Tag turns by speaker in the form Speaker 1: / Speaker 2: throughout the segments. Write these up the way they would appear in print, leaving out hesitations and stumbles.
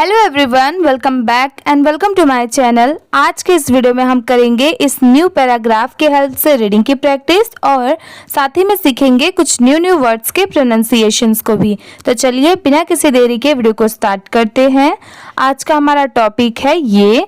Speaker 1: Hello everyone, welcome back and welcome to my channel. आज के इस वीडियो में हम करेंगे इस न्यू पैराग्राफ के हेल्प से रीडिंग की प्रैक्टिस और साथ ही में सीखेंगे कुछ न्यू वर्ड्स के प्रोनाउंसिएशंस को भी। तो चलिए बिना किसी देरी के वीडियो को स्टार्ट करते हैं। आज का हमारा टॉपिक है ये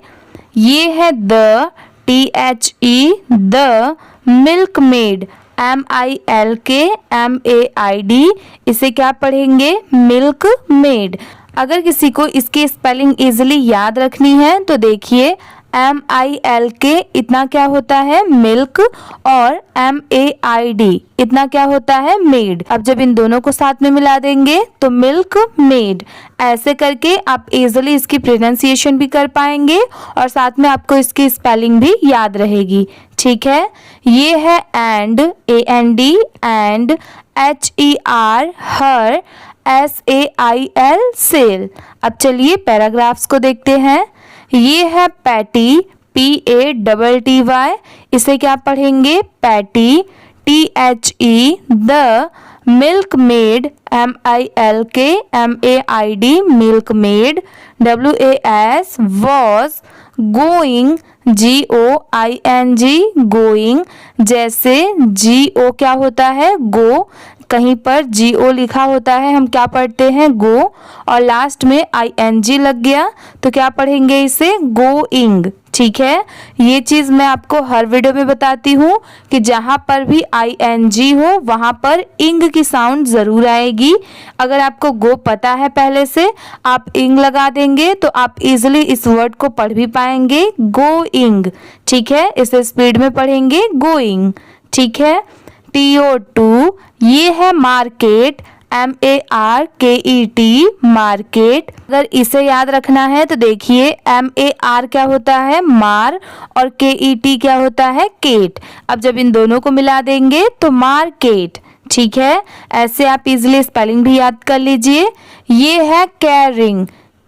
Speaker 1: है the THE the milkmaid MILKMAID। इसे क्या पढ़ेंगे? Milk made. अगर किसी को इसकी स्पेलिंग इजीली याद रखनी है तो देखिए MILK इतना क्या होता है? मिल्क, और MAID इतना क्या होता है? मेड। अब जब इन दोनों को साथ में मिला देंगे तो मिल्क मेड। ऐसे करके आप इजीली इसकी प्रोनाउंसिएशन भी कर पाएंगे और साथ में आपको इसकी स्पेलिंग भी याद रहेगी। ठीक है, ये है and AND and HER her SAIL sail. अब चलिए पैराग्राफ्स को देखते हैं। ये है पैटी PATTY। इसे क्या पढ़ेंगे? Patty. THE the milkmaid MILKMAID milkmaid. WAS was going GOING going. जैसे GO क्या होता है? गो। कहीं पर GO लिखा होता है, हम क्या पढ़ते हैं? गो। और लास्ट में ING लग गया तो क्या पढ़ेंगे इसे? गोइंग। ठीक है, ये चीज मैं आपको हर वीडियो में बताती हूँ कि जहां पर भी ING हो वहां पर इंग की साउंड जरूर आएगी। अगर आपको गो पता है पहले से, आप इंग लगा देंगे तो आप इजीली इस वर्ड को पढ़ भी पाएंगे। गोइंग। ठीक है, इसे स्पीड में पढ़ेंगे गोइंग। ठीक है, TO2 ये है मार्केट MARKET मार्केट। अगर इसे याद रखना है तो देखिए MAR क्या होता है? मार, और KET क्या होता है? केट। अब जब इन दोनों को मिला देंगे तो मार्केट। ठीक है, ऐसे आप इजीली स्पेलिंग भी याद कर लीजिए। ये है कैरिंग।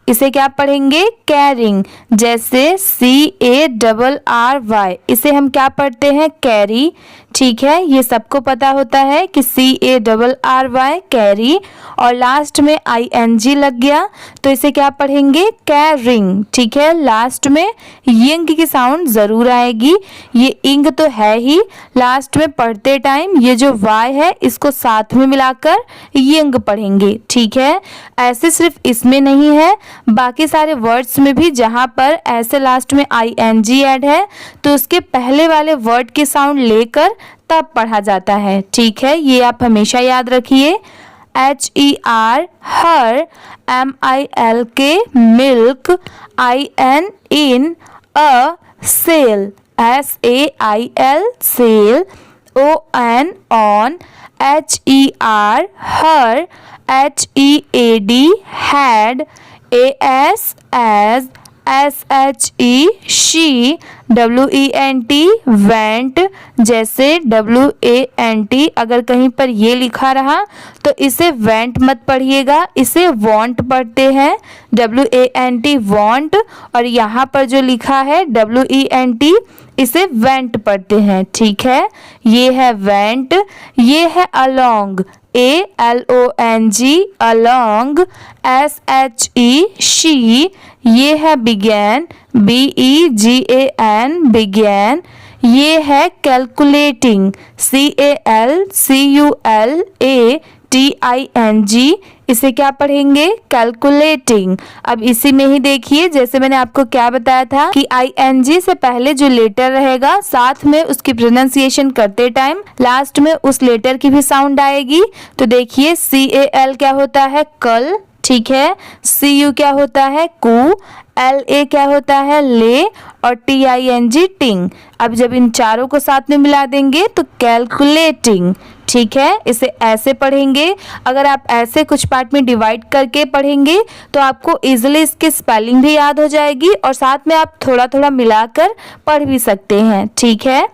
Speaker 1: इसे क्या पढ़ेंगे? कैरिंग। जैसे CARRY इसे हम क्या पढ़ते हैं? कैरी। ठीक है, ये सबको पता होता है कि CARRY कैरी, और लास्ट में ING लग गया तो इसे क्या पढ़ेंगे? कैरिंग। ठीक है, लास्ट में यंग की साउंड जरूर आएगी। ये इंग तो है ही, लास्ट में पढ़ते टाइम ये जो Y है इसको साथ में मिलाकर यंग पढ़ेंगे। ठीक है, ऐसे सिर्फ इसमें नहीं है, बाकी सारे वर्ड्स में भी जहां पर ऐसे लास्ट में ING ऐड है तो उसके पहले वाले वर्ड की साउंड लेकर तब पढ़ा जाता है। ठीक है, ये आप हमेशा याद रखिए। HER her MILK milk IN a sail SAIL sail ON on HER her HEAD head AS as SHE she WENT went। जैसे WANT अगर कहीं पर ये लिखा रहा तो इसे went मत पढ़िएगा, इसे want पढ़ते हैं। WANT want, और यहाँ पर जो लिखा है WENT इसे went पढ़ते हैं। ठीक है, ये है went। ये है along ALONG along SHE she। ये है began BEGAN began। ये है calculating CALCULATING। इसे क्या पढ़ेंगे? कैलकुलेटिंग। अब इसी में ही देखिए, जैसे मैंने आपको क्या बताया था कि ING से पहले जो लेटर रहेगा साथ में उसकी प्रोनाउंसिएशन करते टाइम लास्ट में उस लेटर की भी साउंड आएगी। तो देखिए CAL क्या होता है? कल। ठीक है, CU क्या होता है? कू। LA क्या होता है? ले, और TING टिंग। अब जब इन चारों को साथ में मिला देंगे तो कैलकुलेटिंग। ठीक है, इसे ऐसे पढ़ेंगे। अगर आप ऐसे कुछ पार्ट में डिवाइड करके पढ़ेंगे तो आपको इजीली इसकी स्पेलिंग भी याद हो जाएगी और साथ में आप थोड़ा थोड़ा मिलाकर पढ़ भी सकते हैं। ठीक है,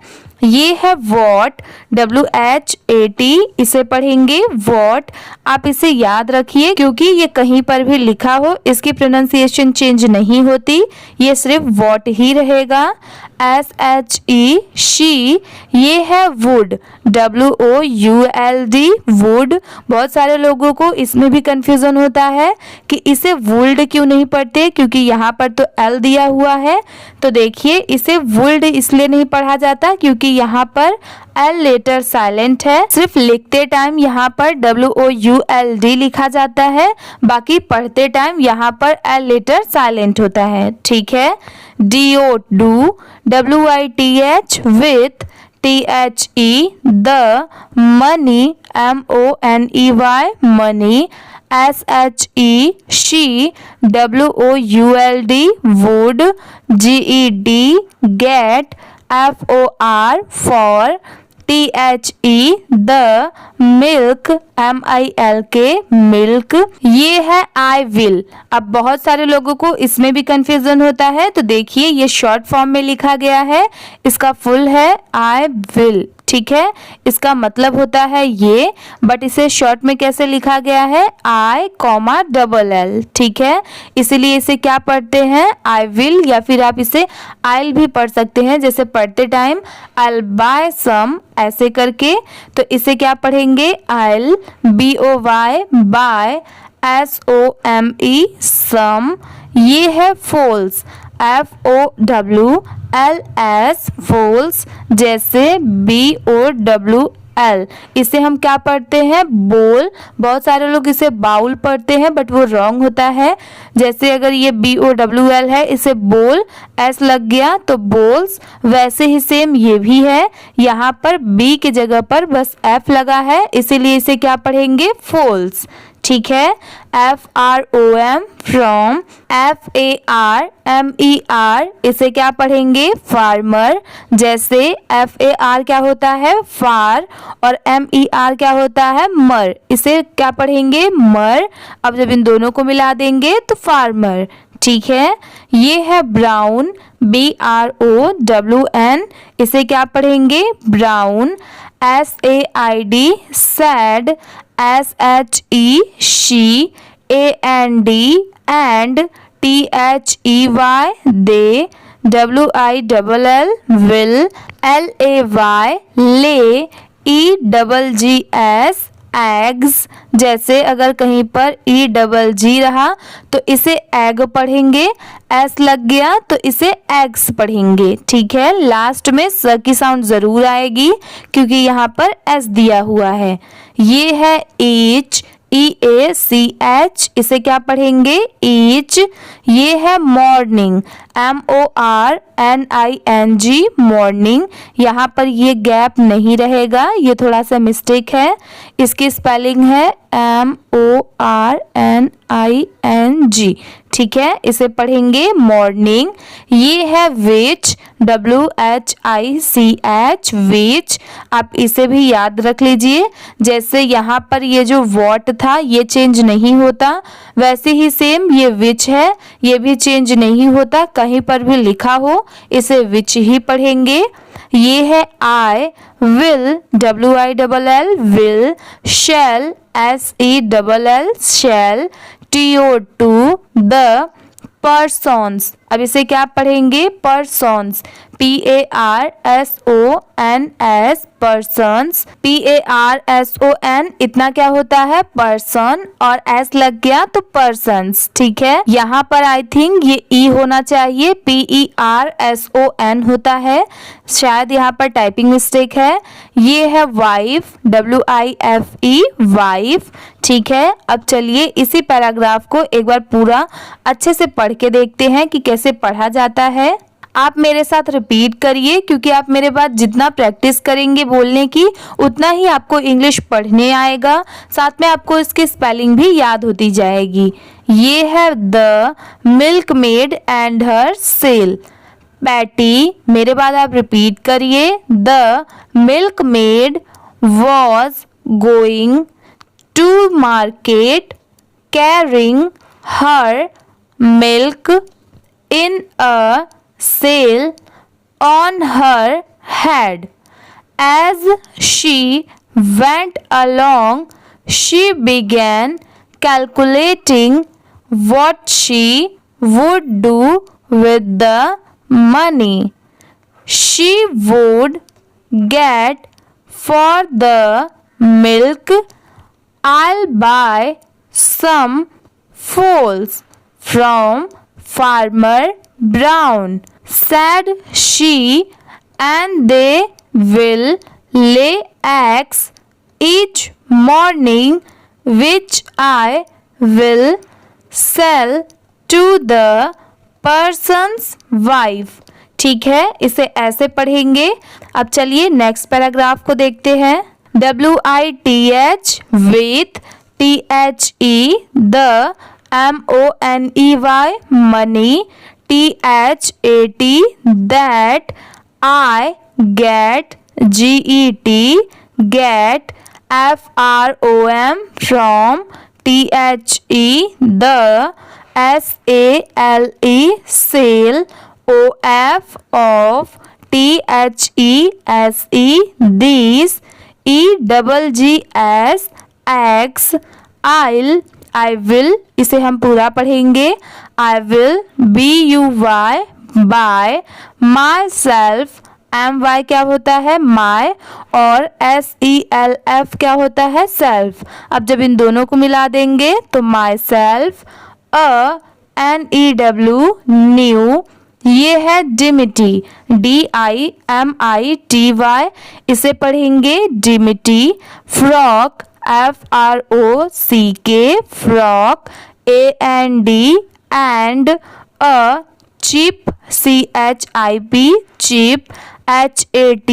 Speaker 1: ये है वॉट WHAT। इसे पढ़ेंगे वॉट। आप इसे याद रखिए क्योंकि ये कहीं पर भी लिखा हो इसकी प्रोनाउंसिएशन चेंज नहीं होती, ये सिर्फ वॉट ही रहेगा। SHE शी, ये है वुड, WOULD वुड। बहुत सारे लोगों को इसमें भी कंफ्यूजन होता है कि इसे वुल्ड क्यों नहीं पढ़ते, क्योंकि यहाँ पर तो L दिया हुआ है। तो देखिए इसे वुल्ड इसलिए नहीं पढ़ा जाता क्योंकि यहाँ पर L लेटर साइलेंट है, सिर्फ लिखते टाइम यहाँ पर WOULD लिखा जाता है, बाकी पढ़ते टाइम यहाँ पर L लेटर साइलेंट होता है। ठीक है। DO do, WITH with, THE the, money MONEY money, SHE she, WOULD would, GET get, FOR for, THE the, milk MILK milk, ये है I will। अब बहुत सारे लोगों को इसमें भी कंफ्यूजन होता है, तो देखिए ये शॉर्ट फॉर्म में लिखा गया है, इसका फुल है I will। ठीक है, इसका मतलब होता है ये, बट इसे शॉर्ट में कैसे लिखा गया है, I, ठीक है, इसलिए इसे क्या पढ़ते हैं, I will, या फिर आप इसे I'll भी पढ़ सकते हैं, जैसे पढ़ते टाइम I'll buy some ऐसे करके, तो इसे क्या पढ़ेंगे, I'll, BOY बाय, SOME सम। ये है फॉल्स, FOWLS फॉल्स, जैसे BOWL, इसे हम क्या पढ़ते हैं, बोल। बहुत सारे लोग इसे बाउल पढ़ते हैं बट वो रॉन्ग होता है। जैसे अगर ये BOWL है, इसे बोल, S लग गया तो बोल्स, वैसे ही सेम ये भी है, यहाँ पर B की जगह पर बस F लगा है, इसीलिए इसे क्या पढ़ेंगे, फॉल्स। ठीक है। FROM फ्रॉम, FARMER, इसे क्या पढ़ेंगे, फार्मर। जैसे FAR क्या होता है, फार, और MER क्या होता है, मर, इसे क्या पढ़ेंगे, मर। अब जब इन दोनों को मिला देंगे तो फार्मर। ठीक है। ये है ब्राउन, BROWN, इसे क्या पढ़ेंगे, brown. SAID sad, SHE she, AND and, THEY they, WILL will, LAY ले, EGGS एग्स। जैसे अगर कहीं पर EGG रहा तो इसे एग पढ़ेंगे, S लग गया तो इसे एग्स पढ़ेंगे। ठीक है। लास्ट में स की साउंड जरूर आएगी क्योंकि यहाँ पर S दिया हुआ है। ये है ईच, EACH, इसे क्या पढ़ेंगे, ईच। ये है मॉर्निंग, MORNING मॉर्निंग, यहाँ पर ये गैप नहीं रहेगा, ये थोड़ा सा मिस्टेक है, इसकी स्पेलिंग है MORNING। ठीक है, इसे पढ़ेंगे मॉर्निंग। ये है विच, WHICH विच, आप इसे भी याद रख लीजिए। जैसे यहाँ पर ये जो वॉट था ये चेंज नहीं होता, वैसे ही सेम ये विच है, ये भी चेंज नहीं होता, कहीं पर भी लिखा हो इसे विच ही पढ़ेंगे। ये है I will, WILL will, sell, SELL sell, TO2 the, persons. अब इसे क्या पढ़ेंगे, पर्सन्स, PARSONS पर्सन्स, PARSON इतना क्या होता है, पर्सन, और S लग गया तो पर्सन्स। ठीक है। यहाँ पर आई थिंक ये E होना चाहिए, PERSON होता है, शायद यहाँ पर टाइपिंग मिस्टेक है। ये है वाइफ, WIFE वाइफ। ठीक है। अब चलिए इसी पैराग्राफ को एक बार पूरा अच्छे से पढ़ के देखते हैं कि कैसे पढ़ा जाता है। आप मेरे साथ रिपीट करिए क्योंकि आप मेरे बाद जितना प्रैक्टिस करेंगे बोलने की उतना ही आपको इंग्लिश पढ़ने आएगा, साथ में आपको इसकी स्पेलिंग भी याद होती जाएगी। ये है the milkmaid and her sail. Patty, मेरे बाद आप रिपीट करिए, the milkmaid was going to market carrying her milk in a sail on her head. As she went along, she began calculating what she would do with the money. she would get for the milk. I'll buy some foals from Farmer Brown, said she, and they will lay eggs each morning, which I will sell to the person's wife. ठीक है, इसे ऐसे पढ़ेंगे। अब चलिए next paragraph को देखते हैं। WITH with THE the MONEY money, THAT that, I get get FROM from, THE the SALE sale, OF of, THESE these, EGGS X, I will, इसे हम पूरा पढ़ेंगे। I will, BUY by, myself, MY क्या होता है my, और SELF क्या होता है self। अब जब इन दोनों को मिला देंगे तो myself, NEW new, ये है डिमिटी, DIMITY, इसे पढ़ेंगे dimity. Frock, FROCK frock, AND and, chip, CHIP chip, HAT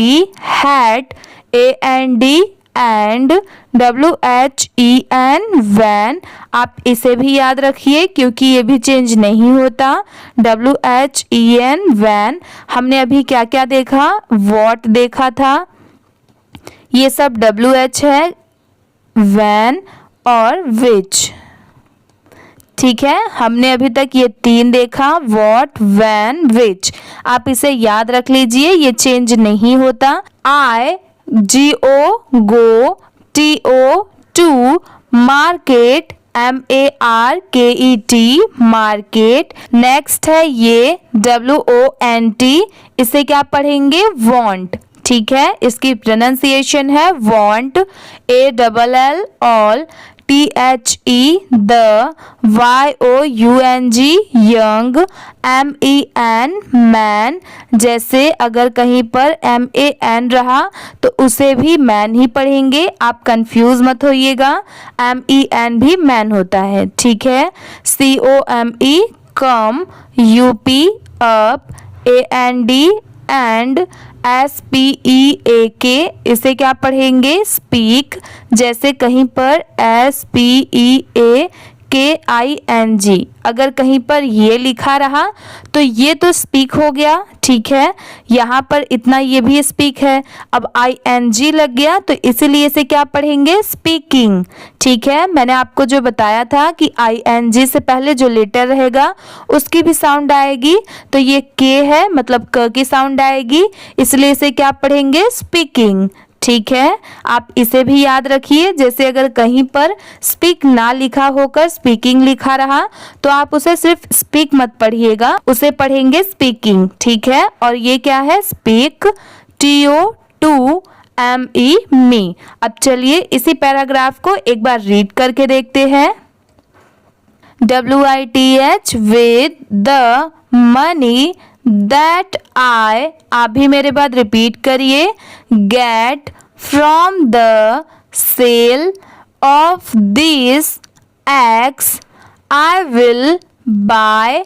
Speaker 1: hat, AND and, WHEN when. आप इसे भी याद रखिए क्योंकि ये भी चेंज नहीं होता। WHEN when. हमने अभी क्या क्या देखा, वॉट देखा था, ये सब WH है, वैन और विच। ठीक है, हमने अभी तक ये तीन देखा, वॉट, वैन, विच। आप इसे याद रख लीजिए, ये चेंज नहीं होता। GO go, TO to, market, MARKET market. Next है ये WONT, इसे क्या पढ़ेंगे, वॉन्ट। ठीक है, इसकी प्रोनाउंसिएशन है want, ALL all, THE the, YOUNG young, MEN man. जैसे अगर कहीं पर MAN रहा तो उसे भी मैन ही पढ़ेंगे, आप कंफ्यूज मत होइएगा, MEN भी मैन होता है। ठीक है, COME come, UP up, AND and, SPEAK, इसे क्या पढ़ेंगे, स्पीक। जैसे कहीं पर SPEAKING, अगर कहीं पर ये लिखा रहा तो ये तो स्पीक हो गया। ठीक है, यहाँ पर इतना ये भी स्पीक है। अब ING लग गया तो इसीलिए इसे क्या पढ़ेंगे, स्पीकिंग। ठीक है, मैंने आपको जो बताया था कि ING से पहले जो लेटर रहेगा उसकी भी साउंड आएगी, तो ये के है मतलब क की साउंड आएगी, इसलिए इसे क्या पढ़ेंगे, स्पीकिंग। ठीक है, आप इसे भी याद रखिए। जैसे अगर कहीं पर स्पीक ना लिखा होकर स्पीकिंग लिखा रहा तो आप उसे सिर्फ स्पीक मत पढ़िएगा, उसे पढ़ेंगे स्पीकिंग। ठीक है, और ये क्या है, स्पीक, TO2ME मी। अब चलिए इसी पैराग्राफ को एक बार रीड करके देखते हैं। WITH with the money that I, आप भी मेरे बाद रिपीट करिए, get from the sale of these eggs, I will buy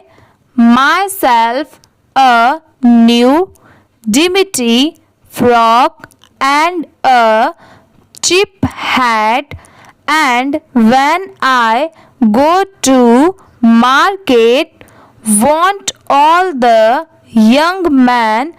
Speaker 1: myself a new dimity frock and a cheap hat, and when I go to market, won't all the young men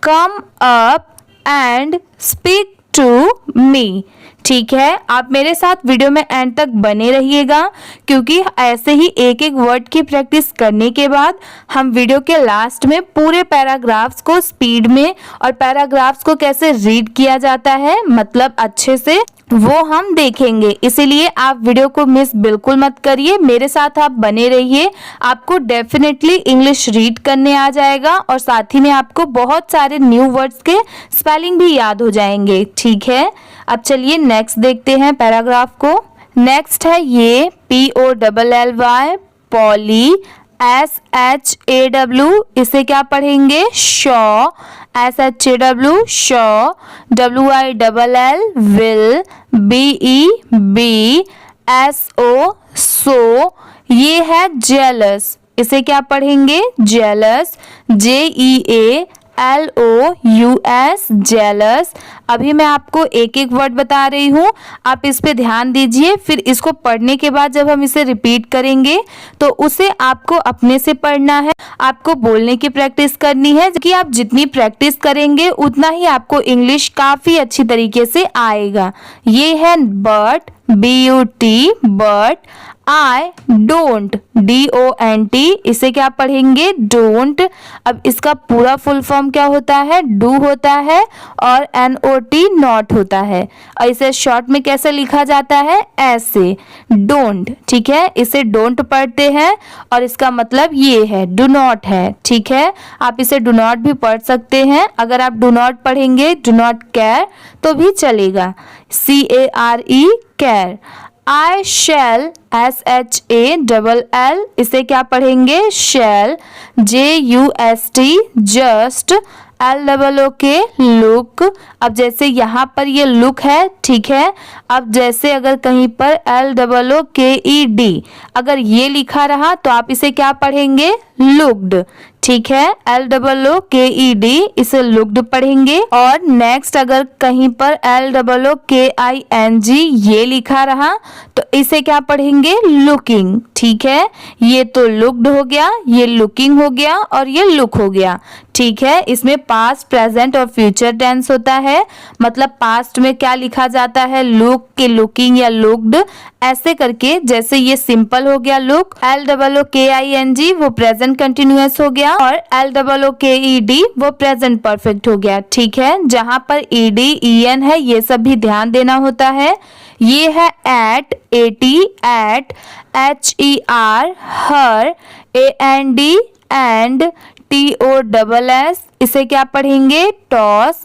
Speaker 1: come up and speak to me। ठीक है, आप मेरे साथ video में and तक बने रहिएगा क्योंकि ऐसे ही एक एक वर्ड की प्रैक्टिस करने के बाद हम वीडियो के लास्ट में पूरे पैराग्राफ्स को स्पीड में और पैराग्राफ्स को कैसे रीड किया जाता है मतलब अच्छे से वो हम देखेंगे। इसीलिए आप वीडियो को मिस बिल्कुल मत करिए, मेरे साथ आप बने रहिए। आपको डेफिनेटली इंग्लिश रीड करने आ जाएगा और साथ ही में आपको बहुत सारे न्यू वर्ड्स के स्पेलिंग भी याद हो जाएंगे। ठीक है, अब चलिए नेक्स्ट देखते हैं पैराग्राफ को। नेक्स्ट है ये POLLY, पॉली, SHAW, इसे क्या पढ़ेंगे? Shaw, SHAW, Shaw, WILL, will, BEB, सो, ये है जेलस, इसे क्या पढ़ेंगे? Jealous, JEALOUS, jealous. अभी मैं आपको एक एक वर्ड बता रही हूँ, आप इस पे ध्यान दीजिए। फिर इसको पढ़ने के बाद जब हम इसे रिपीट करेंगे तो उसे आपको अपने से पढ़ना है, आपको बोलने की प्रैक्टिस करनी है कि आप जितनी प्रैक्टिस करेंगे उतना ही आपको इंग्लिश काफ़ी अच्छी तरीके से आएगा। ये है but, BUT, but. I don't, DONT, इसे क्या पढ़ेंगे? डोंट। अब इसका पूरा फुल फॉर्म क्या होता है? डू होता है और NOT, नॉट होता है। और इसे शॉर्ट में कैसे लिखा जाता है? ऐसे, डोंट। ठीक है, इसे डोंट पढ़ते हैं और इसका मतलब ये है डू नॉट है। ठीक है, आप इसे डू नॉट भी पढ़ सकते हैं। अगर आप डू नॉट पढ़ेंगे, डू नॉट केयर, तो भी चलेगा। CARE, care. I shall, SHALL, इसे क्या पढ़ेंगे? शैल, JUST, जस्ट, LOOK, लुक। अब जैसे यहाँ पर ये लुक है, ठीक है। अब जैसे अगर कहीं पर LOOKED अगर ये लिखा रहा तो आप इसे क्या पढ़ेंगे? लुक्ड। ठीक है, LOOKED, इसे लुक्ड पढ़ेंगे। और नेक्स्ट अगर कहीं पर LOOKING ये लिखा रहा तो इसे क्या पढ़ेंगे? लुकिंग। ठीक है, ये तो लुक्ड हो गया, ये लुकिंग हो गया और ये लुक हो गया। ठीक है, इसमें पास्ट, प्रेजेंट और फ्यूचर टेंस होता है। मतलब पास्ट में क्या लिखा जाता है? लुक के लुकिंग या लुक्ड, ऐसे करके। जैसे ये सिंपल हो गया लुक, LOOKING वो प्रेजेंट कंटिन्यूअस हो गया और LOOKED वो प्रेजेंट परफेक्ट हो गया। ठीक है, जहां पर ED, EN है ये सब भी ध्यान देना होता है। ये है at, AT, at, HER, her, AND, and, TOSS, इसे क्या पढ़ेंगे? टॉस,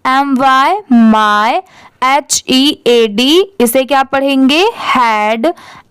Speaker 1: MY, माय, HEAD, इसे क्या पढ़ेंगे? Had,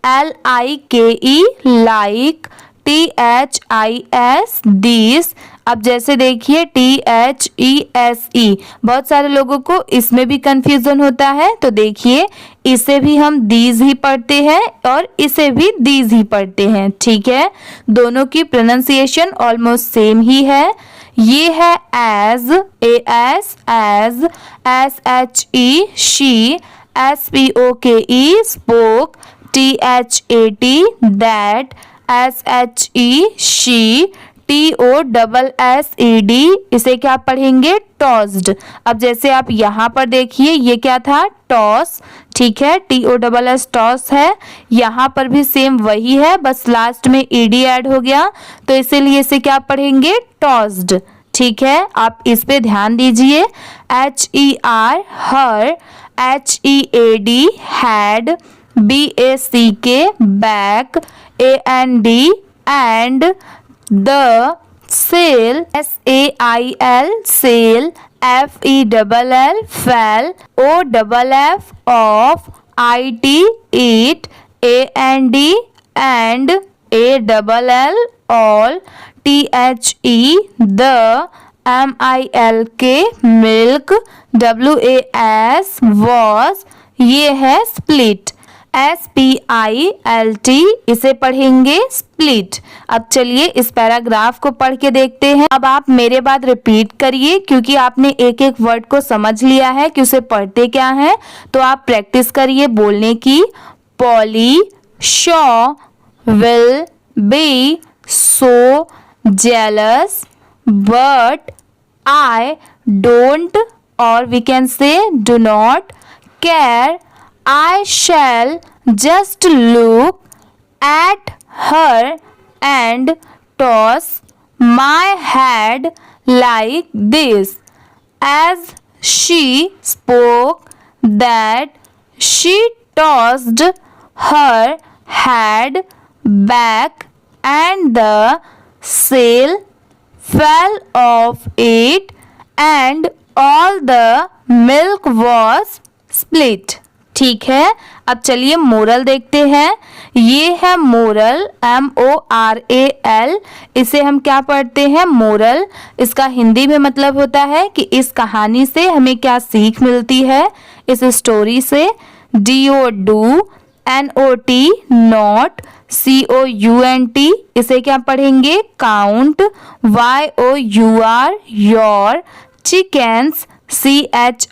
Speaker 1: LIKE, like, THIS, this. अब जैसे देखिए THESE, बहुत सारे लोगों को इसमें भी कंफ्यूजन होता है। तो देखिए इसे भी हम दीज ही पढ़ते हैं और इसे भी दीज ही पढ़ते हैं। ठीक है, दोनों की प्रोनाउंसिएशन ऑलमोस्ट सेम ही है। ये है as, AS, as, SHE, she, SPOKE, spoke, THAT, that, SHE, she, TOSSED, इसे क्या पढ़ेंगे? टॉस्ड। अब जैसे आप यहाँ पर देखिए ये क्या था? टॉस। ठीक है, TOSS, टॉस है। यहाँ पर भी सेम वही है, बस लास्ट में ED ऐड हो गया तो इसीलिए इसे क्या पढ़ेंगे? टॉस्ड। ठीक है, आप इस पे ध्यान दीजिए। HER, her, HEAD, head, BACK, back, AND, and, the, sail, SAIL, sail, FELL, fell, OFF, off, IT, it, AND, and, ALL, all, THE, the, MILK, milk, WAS, was, ये है स्प्लिट, SPILT, इसे पढ़ेंगे स्प्लिट। अब चलिए इस paragraph को पढ़ के देखते हैं। अब आप मेरे बाद रिपीट करिए क्योंकि आपने एक एक वर्ड को समझ लिया है कि उसे पढ़ते क्या है। तो आप प्रैक्टिस करिए बोलने की। Polly, Shaw, will, be, so, jealous, but, I don't, or we can say do not care. I shall just look at her and toss my head like this. As she spoke that, she tossed her head back and the sail fell off it and all the milk was split। ठीक है, अब चलिए moral देखते हैं। ये है moral, MORAL। इसे हम क्या पढ़ते हैं? मोरल। इसका हिंदी में मतलब होता है कि इस कहानी से हमें क्या सीख मिलती है, इस स्टोरी से। DO do, NOT not, COUNT इसे क्या पढ़ेंगे? Count. YOUR your, chickens CHICKENS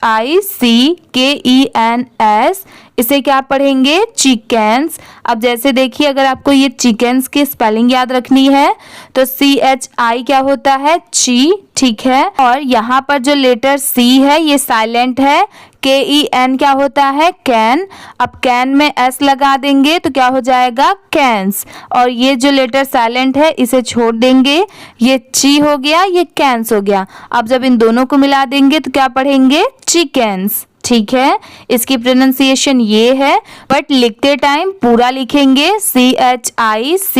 Speaker 1: इसे क्या पढ़ेंगे? चिकन्स। अब जैसे देखिए, अगर आपको ये चिकन्स की स्पेलिंग याद रखनी है तो CHI क्या होता है? ची। ठीक है, और यहाँ पर जो लेटर C है ये साइलेंट है। KEN क्या होता है? कैन। अब कैन में S लगा देंगे तो क्या हो जाएगा? कैंस। और ये जो लेटर साइलेंट है इसे छोड़ देंगे, ये ची हो गया, ये कैंस हो गया। अब जब इन दोनों को मिला देंगे तो क्या पढ़ेंगे? चिकन्स। ठीक है, इसकी प्रोनाउंसिएशन ये है, बट लिखते टाइम पूरा लिखेंगे CHICKENS।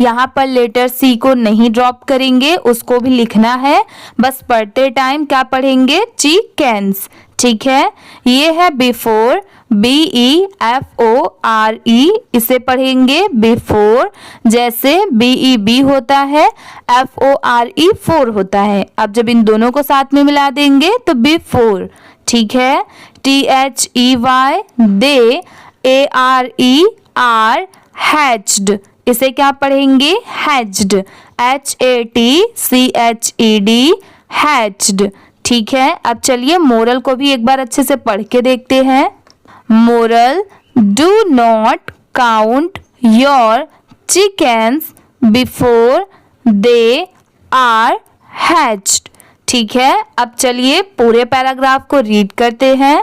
Speaker 1: यहाँ पर लेटर C को नहीं ड्रॉप करेंगे, उसको भी लिखना है, बस पढ़ते टाइम क्या पढ़ेंगे? चिकन्स। ठीक है, ये है बिफोर, BEFORE इसे पढ़ेंगे बिफोर। जैसे BEB होता है, FORE फोर होता है। अब जब इन दोनों को साथ में मिला देंगे तो बिफोर। ठीक है, THEY दे, ARE हैच्ड इसे क्या पढ़ेंगे? हैच्ड। HATCHED hatched. ठीक है, अब चलिए मोरल को भी एक बार अच्छे से पढ़ के देखते हैं। Moral, do not count your chickens before they are hatched. ठीक है, अब चलिए पूरे पैराग्राफ को रीड करते हैं।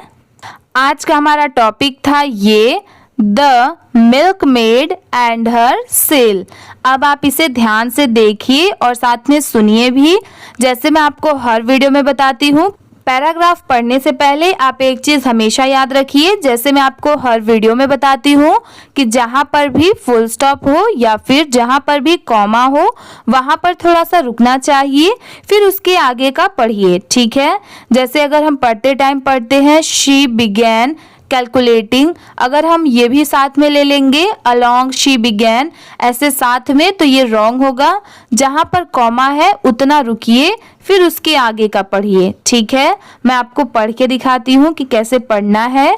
Speaker 1: आज का हमारा टॉपिक था ये, the milkmaid and her sail. अब आप इसे ध्यान से देखिए और साथ में सुनिए भी, जैसे मैं आपको हर वीडियो में बताती हूँ। पैराग्राफ पढ़ने से पहले आप एक चीज़ हमेशा याद रखिए, जैसे मैं आपको हर वीडियो में बताती हूँ कि जहाँ पर भी फुल स्टॉप हो या फिर जहाँ पर भी कॉमा हो वहाँ पर थोड़ा सा रुकना चाहिए, फिर उसके आगे का पढ़िए। ठीक है, जैसे अगर हम पढ़ते टाइम पढ़ते हैं शी बिगैन कैलकुलेटिंग, अगर हम ये भी साथ में ले लेंगे अलोंग शी बिगैन ऐसे साथ में, तो ये रॉन्ग होगा। जहाँ पर कॉमा है उतना रुकिए, फिर उसके आगे का पढ़िए। ठीक है, मैं आपको पढ़ के दिखाती हूँ कि कैसे पढ़ना है।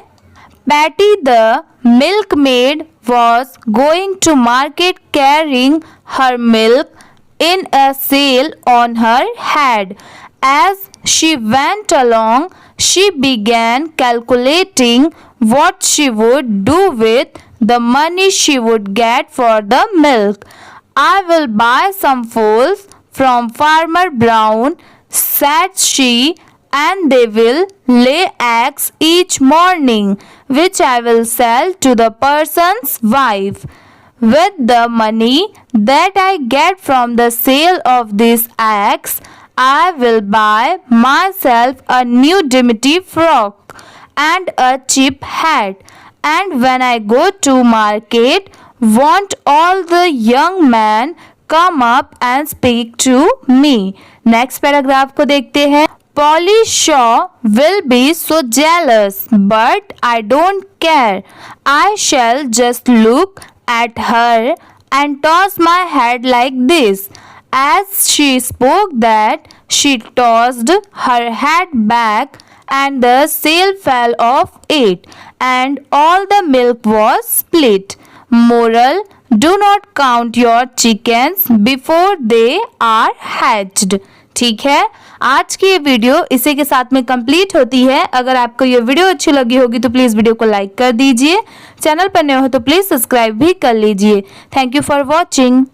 Speaker 1: Patty the milkmaid was going to market carrying her milk in a sail on her head. As she went along, she began calculating what she would do with the money she would get for the milk. I will buy some foals from Farmer Brown, said she, and they will lay eggs each morning, which I will sell to the person's wife. With the money that I get from the sale of these eggs, I will buy myself a new dimity frock and a cheap hat. And when I go to market, won't all the young men come up and speak to me? Next paragraph को देखते हैं। Polly Shaw will be so jealous, but I don't care. I shall just look at her and toss my head like this. As she spoke that, she tossed her head back and the sail fell off it and all the milk was split. Moral, do not count your chickens before they are hatched. ठीक है, आज की ये video इसी के साथ में complete होती है। अगर आपको ये वीडियो अच्छी लगी होगी तो प्लीज़ वीडियो को लाइक कर दीजिए। चैनल पर नए हो तो प्लीज़ सब्सक्राइब भी कर लीजिए। Thank you for watching.